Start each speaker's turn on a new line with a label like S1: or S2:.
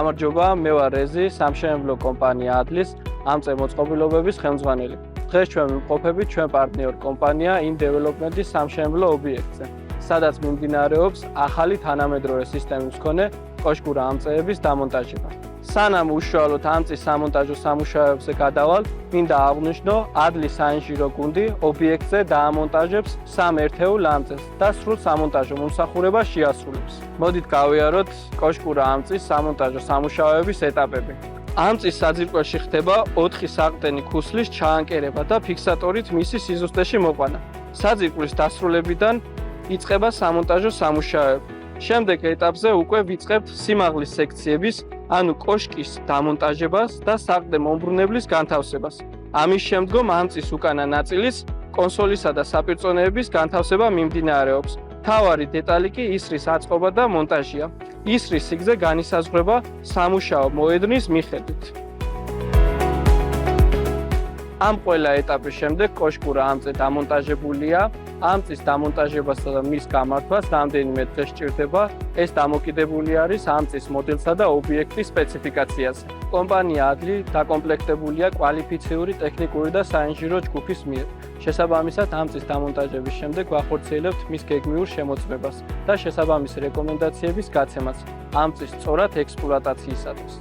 S1: გამარჯობა, მე ვარ რეზი, სამშენებლო კომპანია ადლის ამწე მოწყობილობების ხელმძღვანელი. დღეს ჩვენ ვიმყოფებით ჩვენ პარტნიორ კომპანია In Development-ის სამშენებლო ობიექტზე, სადაც მიმდინარეობს ახალი თანამედროვე სისტემის მქონე კოშკურა ამწეების დამონტაჟება. სანამ უშუალოდ ამწის სამონტაჟო სამუშაოებზე გადავალ, მინდა აღვნიშნო ადლის საინჟინრო გუნდი ობიექტზე დაამონტაჟებს 3 ერთეულ ამწეს და სრულ სამონტაჟო მომსახურებას შეასრულებს. მოდით გავიაროთ კოშკურა ამწის სამონტაჟო სამუშაოების ეტაპები. ამწის საძირკველში ხდება 4 საყრდენი ქუსლის ჩაანკერება და ფიქსატორით მისი სიზუსტეში მოყვანა. საძირკვლის დასრულებიდან იწყება სამონტაჟო სამუშაოები. შემდეგ ეტაპზე უკვე ვიწყებთ სიმაღლის სექციების, ანუ კოშკის დამონტაჟებას და საყრდე მომბრუნებლის განთავსებას. ამის შემდგომ ამწის უკანა ნაწილის, კონსოლისა და საპირწონეების განთავსება მიმდინარეობს. მთავარი დეტალი კი ისრის აწყობა და მონტაჟია. ისრის სიგრძე განისაზღვრება სამუშაო მოედნის მიხედვით. ამ ყველა ეტაპის შემდეგ კოშკურა ამწე დამონტაჟებულია. ამწის დამონტაჟებასა და მის გამართვას რამდენიმე დღე სჭირდება. ეს დამოკიდებული არის ამწის მოდელსა და ობიექტის სპეციფიკაციაზე. კომპანია ადლი დაკომპლექტებულია კვალიფიციური ტექნიკური და საინჟინრო ჯგუფის მიერ. შესაბამისად, ამწის დამონტაჟების შემდეგ ვახორციელებთ მის გეგმიურ შემოწმებას და შესაბამისი რეკომენდაციების გაცემას ამწის სწორად ექსპლუატაციისათვის.